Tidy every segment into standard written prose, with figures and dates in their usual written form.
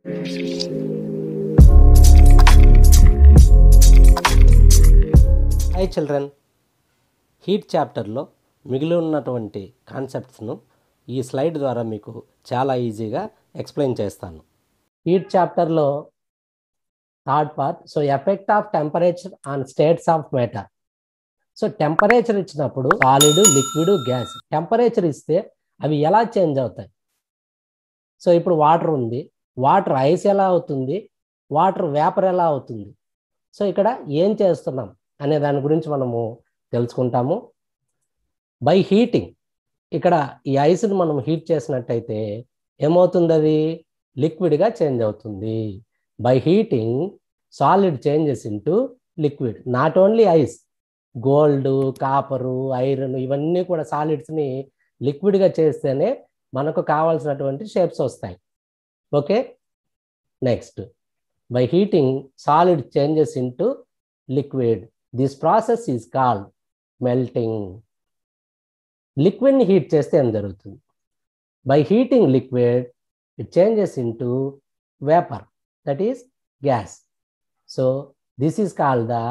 Hi children, heat చాప్టర్లో మిగిలి ఉన్నటువంటి కాన్సెప్ట్స్ను ఈ స్లైడ్ ద్వారా మీకు చాలా ఈజీగా ఎక్స్ప్లెయిన్ చేస్తాను. హీట్ చాప్టర్లో third part, so effect of temperature on states of matter. So temperature ఇచ్చినప్పుడు సాలిడ్, లిక్విడ్, గ్యాస్ టెంపరేచర్ ఇస్తే అవి ఎలా చేంజ్ అవుతాయి? సో ఇప్పుడు వాటర్ ఉంది, వాటర్ ఐస్ ఎలా అవుతుంది, వాటర్ వేపర్ ఎలా అవుతుంది? సో ఇక్కడ ఏం చేస్తున్నాం అనే దాని గురించి మనము తెలుసుకుంటాము. బై హీటింగ్, ఇక్కడ ఈ ఐస్ని మనం హీట్ చేసినట్టయితే ఏమవుతుంది? అది లిక్విడ్గా చేంజ్ అవుతుంది. By heating solid changes into liquid. Not only ice, gold, copper, iron ఇవన్నీ కూడా సాలిడ్స్ని లిక్విడ్గా చేస్తేనే మనకు కావాల్సినటువంటి షేప్స్ వస్తాయి. Okay, next, by heating solid changes into liquid. This process is called melting. లిక్విడ్ని హీట్ చేస్తే ఏం జరుగుతుంది? By heating liquid it changes into vapour, that is gas. So this is called the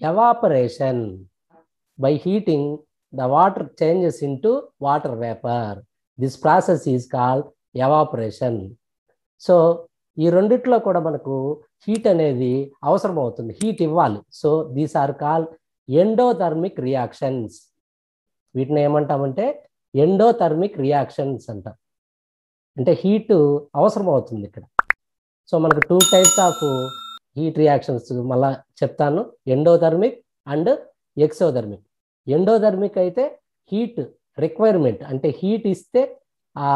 evaporation. By heating the water changes into water vapour. This process is called evaporation. So ఈ రెండిట్లో కూడా మనకు heat అనేది అవసరం అవుతుంది, heat ఇవ్వాలి. So these are called endothermic reactions. వీటిని ఏమంటామంటే ఎండోథర్మిక్ రియాక్షన్స్ అంటాం. అంటే హీట్ అవసరం అవుతుంది ఇక్కడ. సో మనకు 2 types ఆఫ్ హీట్ రియాక్షన్స్ మళ్ళా చెప్తాను, ఎండోథర్మిక్ అండ్ ఎక్సోథర్మిక్. ఎండోథర్మిక్ అయితే హీట్ రిక్వైర్మెంట్, అంటే హీట్ ఇస్తే ఆ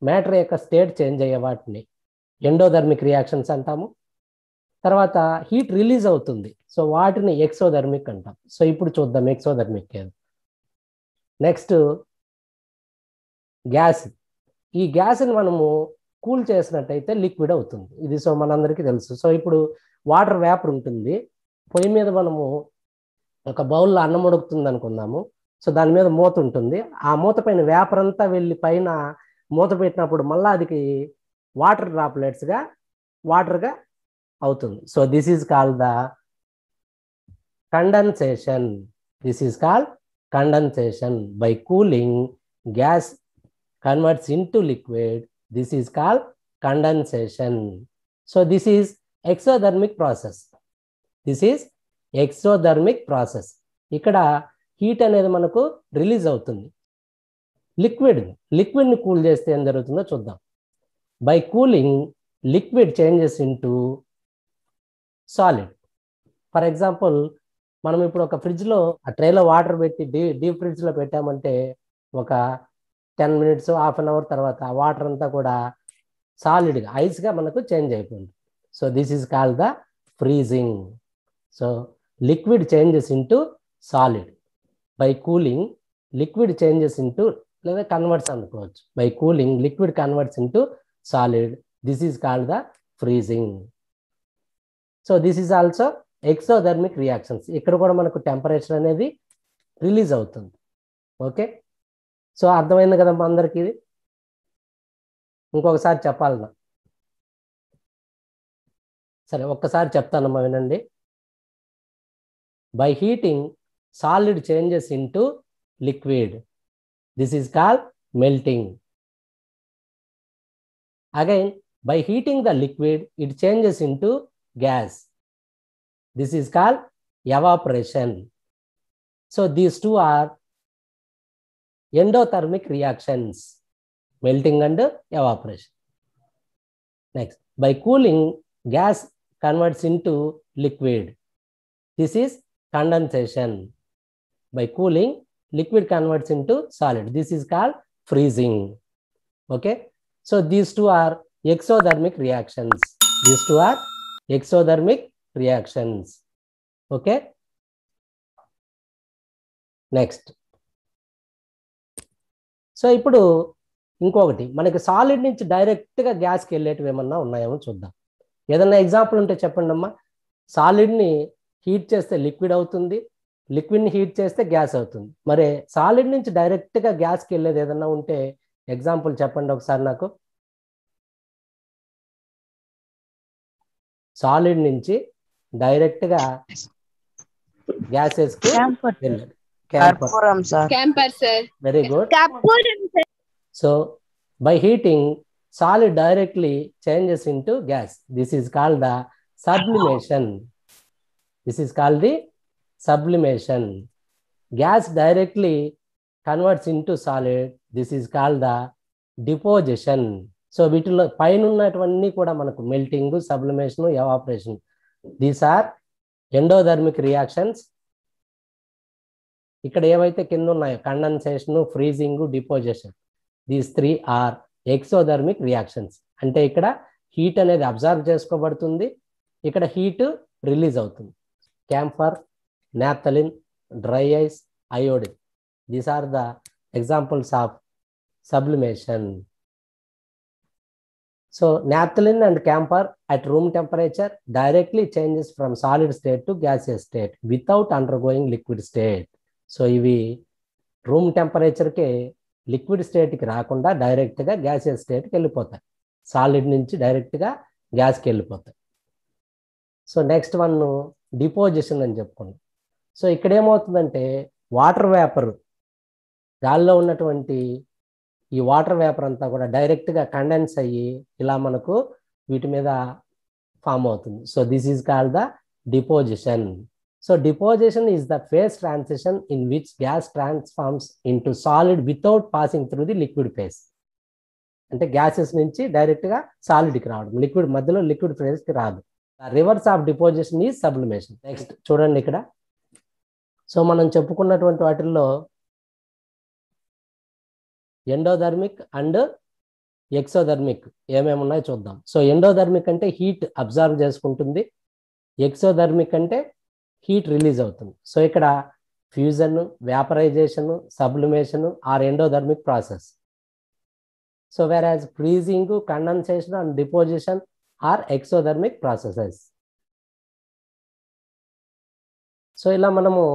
మ్యాటర్ యొక్క స్టేట్ చేంజ్ అయ్యే వాటిని ఎండోథర్మిక్ రియాక్షన్స్ అంటాము. తర్వాత హీట్ రిలీజ్ అవుతుంది, సో వాటిని ఎక్సోథర్మిక్ అంటాం. సో ఇప్పుడు చూద్దాం ఎక్సోథర్మిక్ ఏది. Next, gas. ఈ గ్యాస్ని మనము కూల్ చేసినట్టయితే లిక్విడ్ అవుతుంది. ఇది సో మనందరికీ తెలుసు. సో ఇప్పుడు వాటర్ వేపర్ ఉంటుంది, పొయ్యి మీద మనము ఒక బౌల్లో అన్నం ఉడుకుతుంది అనుకుందాము. సో దాని మీద మూత ఉంటుంది, ఆ మూత పైన వేపర్ అంతా వెళ్ళి పైన మూత పెట్టినప్పుడు మళ్ళీ అది వాటర్ డ్రాప్లెట్స్గా వాటర్గా అవుతుంది. So this is called the condensation. This is called condensation. By cooling gas converts into liquid. This is called condensation. So this is exothermic process. This is exothermic process. ఇక్కడ heat అనేది మనకు release అవుతుంది. లిక్విడ్ని cool చేస్తే ఏం జరుగుతుందో చూద్దాం. By cooling liquid changes into solid. For example, మనం ఇప్పుడు ఒక ఫ్రిడ్జ్లో ఆ ట్రేలో వాటర్ పెట్టి డీప్ ఫ్రిడ్జ్లో పెట్టామంటే ఒక 10 minutes, హాఫ్ అన్ అవర్ తర్వాత ఆ వాటర్ అంతా కూడా సాలిడ్గా ఐస్గా మనకు చేంజ్ అయిపోయింది. So this is called the freezing. So liquid changes into solid. By cooling liquid changes into, లేదా కన్వర్ట్స్ అనుకోవచ్చు. By cooling liquid converts into solid. This is called the freezing. So this is also exothermic reactions. ఇక్కడ కూడా మనకు temperature అనేది release అవుతుంది. Okay, so అర్థమైంది కదమ్మా అందరికీ ఇది? ఇంకొకసారి చెప్పాలన్నా సరే, ఒక్కసారి చెప్తానమ్మా వినండి. By heating solid changes into liquid. This is called melting. Again, by heating the liquid, it changes into gas. This is called evaporation. So these two are endothermic reactions, melting and evaporation. Next, by cooling, gas converts into liquid. This is condensation. By cooling, liquid converts into solid. This is called freezing. Okay, so these two are exothermic reactions. These two are exothermic reactions. Okay, next. So ఇప్పుడు ఇంకొకటి, మనకి solid నుంచి డైరెక్ట్గా గ్యాస్కి వెళ్ళేటివి ఏమన్నా ఉన్నాయేమో చూద్దాం. ఏదన్నా example ఉంటే చెప్పండి అమ్మా. సాలిడ్ని హీట్ చేస్తే లిక్విడ్ అవుతుంది, లిక్విడ్ని హీట్ చేస్తే గ్యాస్ అవుతుంది. మరి సాలిడ్ నుంచి డైరెక్ట్గా గ్యాస్కి వెళ్ళేది ఏదన్నా ఉంటే ఎగ్జాంపుల్ చెప్పండి ఒకసారి నాకు. సాలిడ్ నుంచి డైరెక్ట్గా గ్యాసెస్కు వెళ్ళాలి. కర్పూరం sir. Very good. So by heating, solid directly changes into gas. This is called the sublimation. This is called the sublimation. Gas directly converts into solid. This is called the deposition. So వీటిలో పైన ఉన్నటువన్నీ కూడా మనకు melting, sublimation, evaporation. These are endothermic reactions. ఇక్కడ ఏవైతే కింద ఉన్నాయో condensation, freezing, deposition, these 3 are exothermic reactions. అంటే ఇక్కడ హీట్ అనేది అబ్జర్వ్ చేసుకోబడుతుంది, ఇక్కడ హీట్ రిలీజ్ అవుతుంది. Camphor, naphthalene, dry ice, iodine, these are the examples of sublimation. So naphthalene and camphor at room temperature directly changes from solid state to gaseous state without undergoing liquid state. So ఇవి room టెంపరేచర్కి liquid స్టేట్కి రాకుండా డైరెక్ట్గా gaseous స్టేట్కి వెళ్ళిపోతాయి. Solid నుంచి డైరెక్ట్గా గ్యాస్కి వెళ్ళిపోతాయి. So next one deposition అని చెప్పుకున్నాం. సో ఇక్కడ ఏమవుతుందంటే వాటర్ వేపర్, గాల్లో ఉన్నటువంటి ఈ వాటర్ వేపర్ అంతా కూడా డైరెక్ట్గా కండెన్స్ అయ్యి ఇలా మనకు వీటి మీద ఫామ్ అవుతుంది. So this is called the deposition. So deposition is the phase transition in which gas transforms into solid without passing through the liquid phase. అంటే గ్యాసెస్ నుంచి డైరెక్ట్గా సాలిడ్కి రావడం, లిక్విడ్ మధ్యలో లిక్విడ్ ఫేజ్కి రాదు. Reverse of deposition is sublimation. Next చూడండి ఇక్కడ. So మనం చెప్పుకున్నటువంటి వాటిల్లో ఎండోథర్మిక్ అండ్ ఎక్సోథర్మిక్ ఏమేమి ఉన్నాయో చూద్దాం. సో ఎండోథర్మిక్ అంటే హీట్ అబ్జర్వ్ చేసుకుంటుంది, ఎక్సోథర్మిక్ అంటే హీట్ రిలీజ్ అవుతుంది. సో ఇక్కడ fusion, vaporisation, sublimation are endothermic process. So whereas freezing, condensation and deposition are exothermic processes. So ఇలా మనము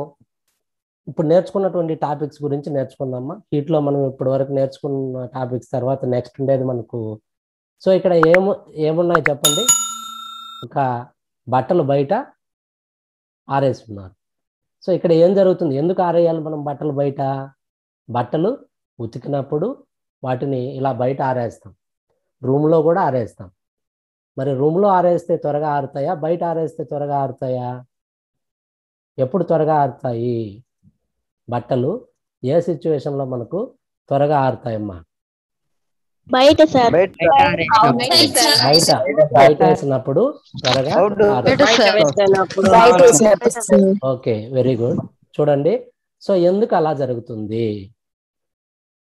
ఇప్పుడు నేర్చుకున్నటువంటి టాపిక్స్ గురించి నేర్చుకుందామా. హీట్లో మనం ఇప్పటి వరకు నేర్చుకున్న టాపిక్స్ తర్వాత నెక్స్ట్ ఉండేది మనకు. సో ఇక్కడ ఏమున్నాయి చెప్పండి. ఒక బట్టలు బయట ఆరేస్తున్నారు. సో ఇక్కడ ఏం జరుగుతుంది, ఎందుకు ఆరేయాలి మనం బట్టలు బయట? బట్టలు ఉతికినప్పుడు వాటిని ఇలా బయట ఆరేస్తాం, రూమ్లో కూడా ఆరేస్తాం. మరి రూమ్లో ఆరేస్తే త్వరగా ఆరుతాయా, బయట ఆరేస్తే త్వరగా ఆరుతాయా? ఎప్పుడు త్వరగా ఆరుతాయి బట్టలు? ఏ సిచ్యువేషన్లో మనకు త్వరగా ఆరుతాయమ్మా? బయట సార్. బయట వేసినప్పుడు త్వరగా ఓకే, వెరీ గుడ్. చూడండి, సో ఎందుకు అలా జరుగుతుంది?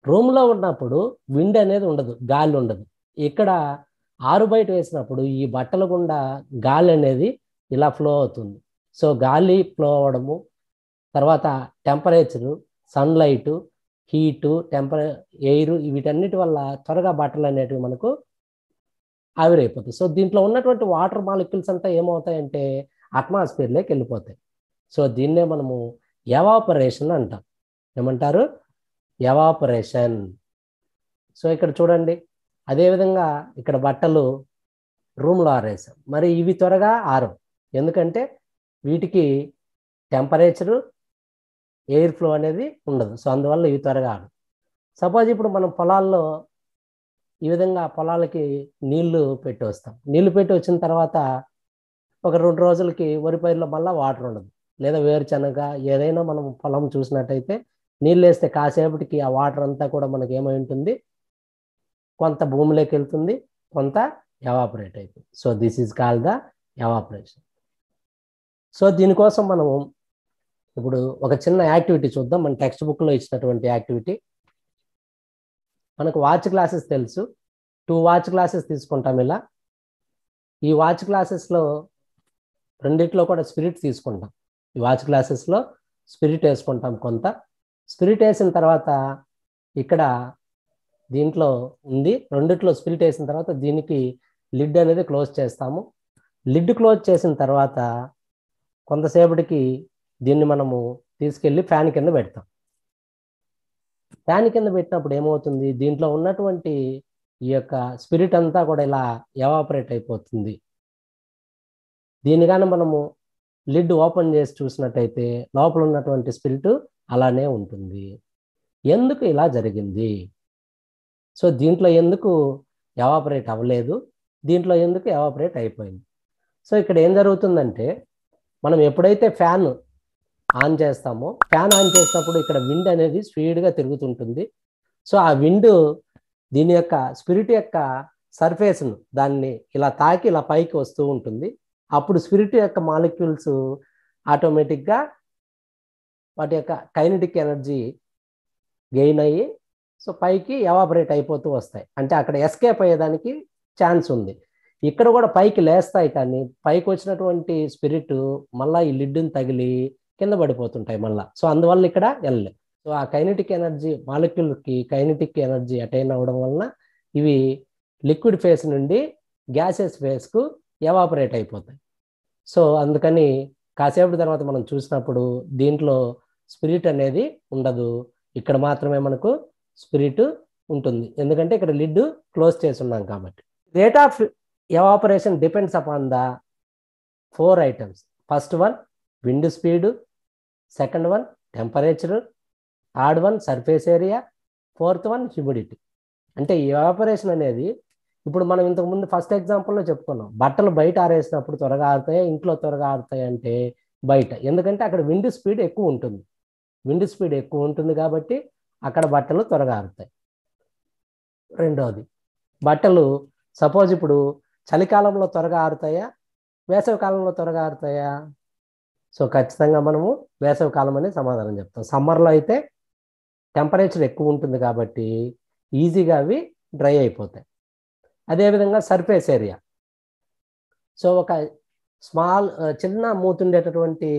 రూమ్లో ఉన్నప్పుడు విండ్ అనేది ఉండదు, గాలి ఉండదు. ఇక్కడ ఆరు బయట వేసినప్పుడు ఈ బట్టల గుండా గాలి అనేది ఇలా ఫ్లో అవుతుంది. సో గాలి ఫ్లో అవ్వడము, తర్వాత టెంపరేచరు, సన్లైటు, హీటు, ఎయిర్, వీటన్నిటి వల్ల త్వరగా బట్టలు అనేటివి మనకు ఆవిరైపోతాయి. సో దీంట్లో ఉన్నటువంటి వాటర్ మాలిక్యూల్స్ అంతా ఏమవుతాయంటే అట్మాస్ఫియర్లోకి వెళ్ళిపోతాయి. సో దీన్నే మనము ఎవాపరేషన్ అంటాం. ఏమంటారు? ఎవాపరేషన్. సో ఇక్కడ చూడండి, అదేవిధంగా ఇక్కడ బట్టలు రూమ్లో ఆరేసాం, మరి ఇవి త్వరగా ఆరవు. ఎందుకంటే వీటికి టెంపరేచరు, ఎయిర్ ఫ్లో అనేది ఉండదు. సో అందువల్ల ఇవి త్వరగా ఆరు. సపోజ్ ఇప్పుడు మనం పొలాల్లో ఈ విధంగా పొలాలకి నీళ్లు పెట్టి వస్తాం. నీళ్లు పెట్టి వచ్చిన తర్వాత ఒక 2 రోజులకి వరి పైరులో మళ్ళీ వాటర్ ఉండదు, లేదా వేరుశనగ ఏదైనా మనం పొలం చూసినట్టయితే నీళ్ళు వేస్తే కాసేపటికి ఆ వాటర్ అంతా కూడా మనకి ఏమై ఉంటుంది, కొంత భూమిలోకి వెళ్తుంది, కొంత ఎవాపరేట్ అవుతుంది. So this is called the evaporation. So దీనికోసం మనం ఇప్పుడు ఒక చిన్న యాక్టివిటీ చూద్దాం. మన టెక్స్ట్ బుక్లో ఇచ్చినటువంటి యాక్టివిటీ. మనకు వాచ్ క్లాసెస్ తెలుసు, 2 వాచ్ క్లాసెస్ తీసుకుంటాం ఇలా. ఈ వాచ్ క్లాసెస్లో రెండిట్లో కూడా స్పిరిట్ తీసుకుంటాం. ఈ వాచ్ క్లాసెస్లో స్పిరిట్ వేసుకుంటాం కొంత. స్పిరిట్ వేసిన తర్వాత ఇక్కడ దీంట్లో ఉంది, రెండిట్లో స్పిరిట్ వేసిన తర్వాత దీనికి లిడ్ అనేది క్లోజ్ చేస్తాము. లిడ్ క్లోజ్ చేసిన తర్వాత కొంతసేపటికి దీన్ని మనము తీసుకెళ్ళి ఫ్యాన్ కింద పెడతాం. ఫ్యాన్ కింద పెట్టినప్పుడు ఏమవుతుంది, దీంట్లో ఉన్నటువంటి ఈ యొక్క స్పిరిట్ అంతా కూడా ఇలా ఎవాపరేట్ అయిపోతుంది. దీని కానీ మనము లిడ్ ఓపెన్ చేసి చూసినట్టయితే లోపల ఉన్నటువంటి స్పిరిట్ అలానే ఉంటుంది. ఎందుకు ఇలా జరిగింది? సో దీంట్లో ఎందుకు ఎవాపరేట్ అవ్వలేదు, దీంట్లో ఎందుకు ఎవాపరేట్ అయిపోయింది? సో ఇక్కడ ఏం జరుగుతుందంటే, మనం ఎప్పుడైతే ఫ్యాన్ ఆన్ చేస్తామో, ఫ్యాన్ ఆన్ చేసినప్పుడు ఇక్కడ విండ్ అనేది స్పీడ్గా తిరుగుతుంటుంది. సో ఆ విండ్ దీని యొక్క స్పిరిట్ యొక్క సర్ఫేస్ను దాన్ని ఇలా తాకి ఇలా పైకి వస్తూ ఉంటుంది. అప్పుడు స్పిరిట్ యొక్క మాలిక్యూల్స్ ఆటోమేటిక్గా వాటి యొక్క కైనెటిక్ ఎనర్జీ గెయిన్ అయ్యి సో పైకి ఎవాపరేట్ అయిపోతూ వస్తాయి. అంటే అక్కడ ఎస్కేప్ అయ్యేదానికి ఛాన్స్ ఉంది. ఇక్కడ కూడా పైకి లేస్తాయి, కానీ పైకి వచ్చినటువంటి స్పిరిట్ మళ్ళీ ఈ లిడ్ని తగిలి కింద పడిపోతుంటాయి మళ్ళీ. సో అందువల్ల ఇక్కడ వెళ్ళలే. సో ఆ కైనెటిక్ ఎనర్జీ మాలిక్యూల్కి కైనెటిక్ ఎనర్జీ అటైన్ అవ్వడం వలన ఇవి లిక్విడ్ ఫేస్ నుండి గ్యాసెస్ ఫేస్కు ఎవాపరేట్ అయిపోతాయి. సో అందుకని కాసేపటి తర్వాత మనం చూసినప్పుడు దీంట్లో స్పిరిట్ అనేది ఉండదు, ఇక్కడ మాత్రమే మనకు స్పిరిట్ ఉంటుంది. ఎందుకంటే ఇక్కడ లిడ్ క్లోజ్ చేసి ఉన్నాం కాబట్టి. Rate of evaporation depends upon the 4 items. First one wind speed, second one temperature, third one surface area, fourth one humidity. అంటే ఎవాపరేషన్ అనేది ఇప్పుడు మనం ఇంతకుముందు ఫస్ట్ ఎగ్జాంపుల్లో చెప్పుకున్నాం, బట్టలు బయట ఆరేసినప్పుడు త్వరగా ఆరుతాయి, ఇంట్లో త్వరగా ఆరుతాయి అంటే బయట. ఎందుకంటే అక్కడ విండ్ స్పీడ్ ఎక్కువ ఉంటుంది. విండ్ స్పీడ్ ఎక్కువ ఉంటుంది కాబట్టి అక్కడ బట్టలు త్వరగా ఆరుతాయి. రెండవది, బట్టలు సపోజ్ ఇప్పుడు చలికాలంలో త్వరగా ఆరుతాయా, వేసవి కాలంలో త్వరగా ఆరుతాయా? సో ఖచ్చితంగా మనము వేసవి కాలం అనే సమాధానం చెప్తాం. సమ్మర్లో అయితే టెంపరేచర్ ఎక్కువ ఉంటుంది కాబట్టి ఈజీగా అవి డ్రై అయిపోతాయి. అదేవిధంగా సర్ఫేస్ ఏరియా. సో ఒక స్మాల్ చిన్న మూతుండేటటువంటి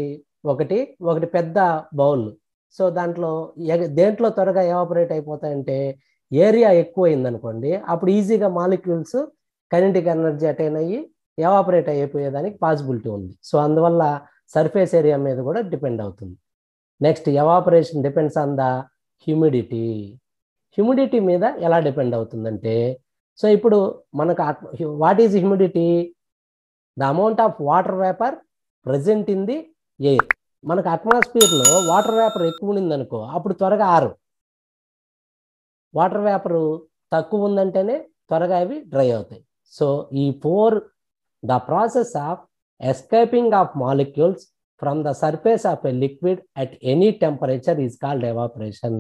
ఒకటి పెద్ద బౌల్. సో దాంట్లో దేంట్లో త్వరగా ఎవాపరేట్ అయిపోతాయంటే ఏరియా ఎక్కువ అయిందనుకోండి, అప్పుడు ఈజీగా మాలిక్యూల్స్ కైనెటిక్ ఎనర్జీ అటైన్ అయ్యి ఎవాపరేట్ అయిపోయేదానికి పాసిబిలిటీ ఉంది. సో అందువల్ల సర్ఫేస్ ఏరియా మీద కూడా డిపెండ్ అవుతుంది. Next, evaporation depends on the humidity. Humidity మీద ఎలా డిపెండ్ అవుతుందంటే, సో ఇప్పుడు మనకు what is humidity? The amount of water vapour present in the air. మనకు అట్మాస్ఫియర్లో వాటర్ వేపర్ ఎక్కువ ఉండింది అనుకో, అప్పుడు త్వరగా ఆరు. వాటర్ వేపర్ తక్కువ ఉందంటేనే త్వరగా అవి డ్రై అవుతాయి. సో ఈ 4 the process of escaping of molecules from the surface of a liquid at any temperature is called evaporation.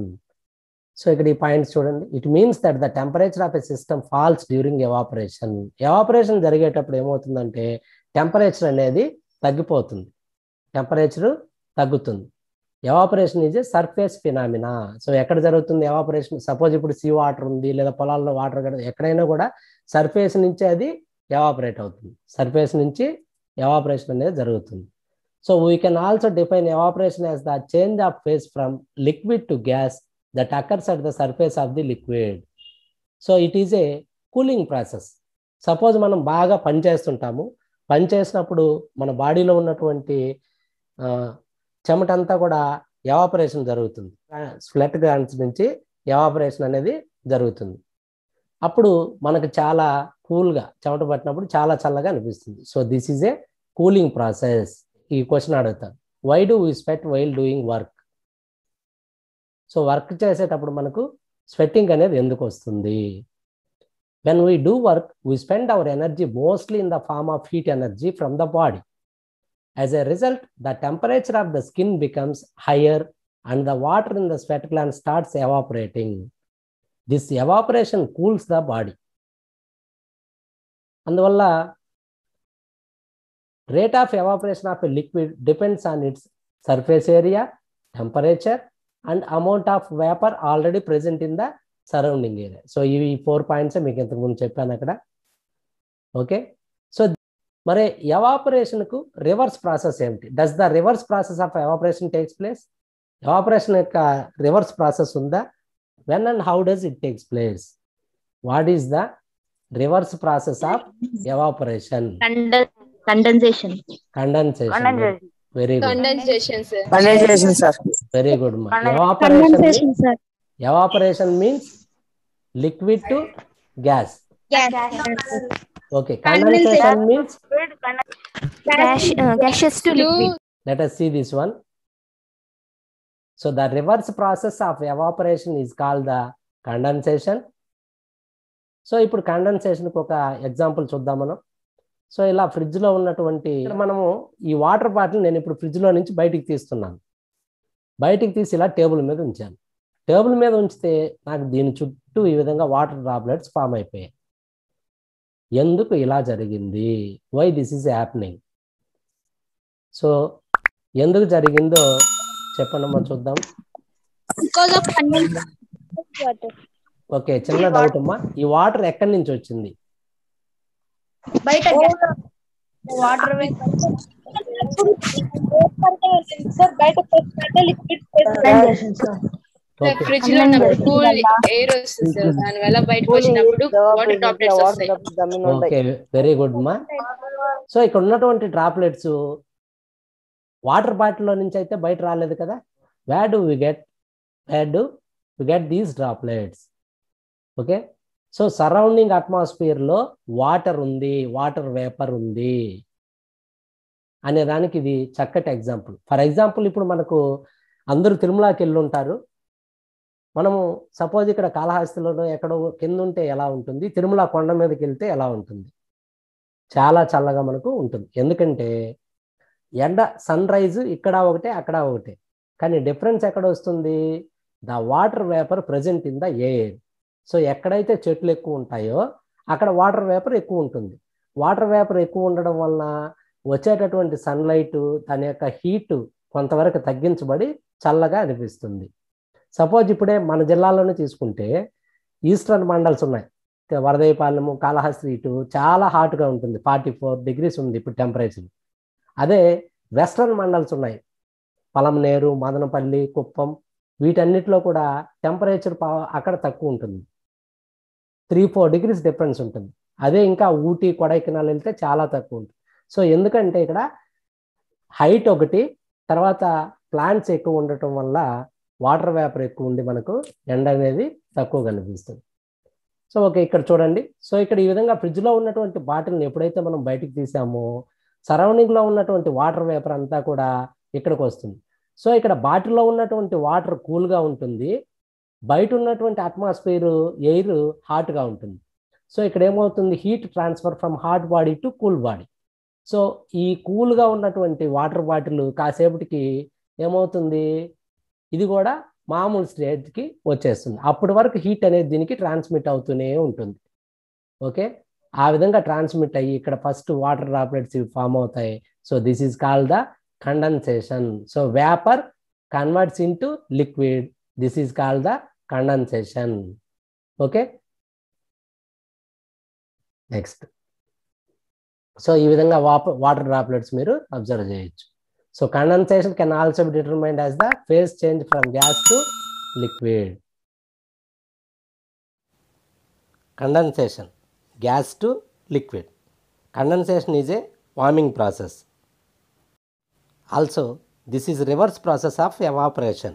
So ఇక్కడ ఈ పాయింట్స్ చూడండి. It means that the temperature of a system falls during evaporation. Evaporation జరిగేటప్పుడు ఏమవుతుందంటే temperature అనేది తగ్గిపోతుంది, temperature తగ్గుతుంది. Evaporation is a surface phenomena. So ఎక్కడ జరుగుతుంది ఎవాపరేషన్? సపోజ్ ఇప్పుడు సీ వాటర్ ఉంది, లేదా పొలాల్లో వాటర్ ఎక్కడైనా కూడా సర్ఫేస్ నుంచి అది ఎవాపరేట్ అవుతుంది. సర్ఫేస్ నుంచి ఎవాపరేషన్ అనేది జరుగుతుంది. So we can also define evaporation as the change of phase from liquid to gas that occurs at the surface of the liquid. So it is a cooling process. Suppose మనం బాగా పనిచేస్తుంటాము, పనిచేసినప్పుడు మన బాడీలో ఉన్నటువంటి చెమటంతా కూడా evaporation జరుగుతుంది. Sweat glands నుంచి evaporation అనేది జరుగుతుంది. అప్పుడు మనకు చాలా కూల్గా చెమట పట్టినప్పుడు చాలా చల్లగా అనిపిస్తుంది. So this is a cooling process. ఈ క్వశ్చన్ అడుగుతాను, why do we sweat while doing work? So work చేసేటప్పుడు మనకు స్వెట్టింగ్ అనేది ఎందుకు వస్తుంది? When we do work we spend our energy mostly in the form of heat energy from the body. As a result, the temperature of the skin becomes higher and the water in the sweat gland starts evaporating. This evaporation cools the body. అందువల్ల rate of evaporation of a liquid depends on its surface area, temperature and amount of vapor already present in the surrounding area. So ఈ 4 points మీకు ఇంతకు ముందు చెప్పాను అక్కడ. Okay, so మరి ఎవాపరేషన్కు reverse process ఏమిటి? Does the reverse process of evaporation takes place? Evaporation యొక్క reverse process ఉందా? When and how does it takes place? What is the reverse process of evaporation? Condensation. Very good, very good. Evaporation means liquid to gas. Okay, condensation means gaseous to liquid. Let us see this one. So the reverse process of evaporation is called the condensation. So ఇప్పుడు కండెన్సేషన్కి ఒక example చూద్దాం మనం. So ఇలా ఫ్రిడ్జ్లో ఉన్నటువంటి మనము ఈ water bottle నేను ఇప్పుడు ఫ్రిడ్జ్లో నుంచి బయటికి తీస్తున్నాను. బయటికి తీసి ఇలా టేబుల్ మీద ఉంచాను. టేబుల్ మీద ఉంచితే నాకు దీని చుట్టూ ఈ విధంగా వాటర్ డ్రాప్లెట్స్ ఫామ్ అయిపోయాయి. ఎందుకు ఇలా జరిగింది? Why this is happening? So ఎందుకు జరిగిందో చెప్పండి మనం చూద్దాం. ఓకే, చిన్న డౌట్ అమ్మా, ఈ వాటర్ ఎక్కడి నుంచి వచ్చింది? ఫ్రిడ్జ్ లో ఉన్నప్పుడు కూల్ ఎయిర్ వస్తుంది సార్, దాని వల్ల బయటకు వచ్చినప్పుడు వాటర్ డ్రాప్లెట్స్ వస్తాయి. ఓకే, వెరీ గుడ్ అమ్మా. సో ఇక్కడ ఉన్నటువంటి డ్రాప్లెట్స్ వాటర్ బాటిల్లో నుంచి అయితే బయట రాలేదు కదా. Where do we get these droplets? Okay, so surrounding అట్మాస్ఫియర్లో వాటర్ ఉంది, వాటర్ వేపర్ ఉంది అనే దానికి ఇది చక్కటి ఎగ్జాంపుల్. ఫర్ ఎగ్జాంపుల్ ఇప్పుడు మనకు అందరూ తిరుమలకి వెళ్ళి ఉంటారు. మనము సపోజ్ ఇక్కడ కాళహస్తిలోనో ఎక్కడో కింద ఉంటే ఎలా ఉంటుంది, తిరుమల కొండ మీదకి వెళ్తే ఎలా ఉంటుంది? చాలా చల్లగా మనకు ఉంటుంది. ఎందుకంటే ఎండ సన్ రైజ్ ఇక్కడ ఒకటే అక్కడ ఒకటే, కానీ డిఫరెన్స్ ఎక్కడ వస్తుంది? The water vapour present in the air. So ఎక్కడైతే చెట్లు ఎక్కువ ఉంటాయో అక్కడ వాటర్ వేపర్ ఎక్కువ ఉంటుంది. వాటర్ వేపర్ ఎక్కువ ఉండడం వలన వచ్చేటటువంటి సన్లైట్ దాని యొక్క హీట్ కొంతవరకు తగ్గించబడి చల్లగా అనిపిస్తుంది. సపోజ్ ఇప్పుడే మన జిల్లాలోనే తీసుకుంటే ఈస్టర్న్ మండల్స్ ఉన్నాయి, వరదయ్యపాలెము, కాళహస్తి, ఇటు చాలా హాట్గా ఉంటుంది, 44 degrees ఉంది ఇప్పుడు టెంపరేచర్. అదే వెస్ట్రన్ మండల్స్ ఉన్నాయి, పలమనేరు, మదనపల్లి, కుప్పం, వీటన్నిటిలో కూడా టెంపరేచర్ అక్కడ తక్కువ ఉంటుంది, 3-4 degrees డిఫరెన్స్ ఉంటుంది. అదే ఇంకా ఊటీ, కొడైకెనాల్ వెళ్తే చాలా తక్కువ ఉంటుంది. సో ఎందుకంటే ఇక్కడ హైట్ ఒకటి, తర్వాత ప్లాంట్స్ ఎక్కువ ఉండటం వల్ల వాటర్ వేపర్ ఎక్కువ ఉండి మనకు ఎండ అనేది తక్కువ కనిపిస్తుంది. సో ఓకే, ఇక్కడ చూడండి. సో ఇక్కడ ఈ విధంగా ఫ్రిడ్జ్లో ఉన్నటువంటి బాటిల్ని ఎప్పుడైతే మనం బయటికి తీసామో సరౌండింగ్లో ఉన్నటువంటి వాటర్ వేపర్ అంతా కూడా ఇక్కడికి వస్తుంది. సో ఇక్కడ బాటిల్లో ఉన్నటువంటి వాటర్ కూల్గా ఉంటుంది, బయట ఉన్నటువంటి అట్మాస్ఫియర్ ఎయిర్ హాట్గా ఉంటుంది. సో ఇక్కడ ఏమవుతుంది? Heat transfer from hot body to cool body. So ఈ కూల్గా ఉన్నటువంటి వాటర్ బాటిల్ కాసేపటికి ఏమవుతుంది? ఇది కూడా మామూలు స్టేజ్కి వచ్చేస్తుంది. అప్పటి వరకు హీట్ అనేది దీనికి ట్రాన్స్మిట్ అవుతూనే ఉంటుంది. ఓకే, ఆ విధంగా ట్రాన్స్మిట్ అయ్యి ఇక్కడ ఫస్ట్ వాటర్ డ్రాప్లెట్స్ ఫామ్ అవుతాయి. So this is called the condensation. So vapour converts into liquid, this is called the condensation. Okay, next. So ఈ విధంగా వాటర్ డ్రాప్లెట్స్ మీరు అబ్జర్వ్ చేయొచ్చు. So condensation can also be determined as the phase change from gas to liquid. Condensation, gas to liquid. Condensation is a warming process. Also, this is reverse process of evaporation.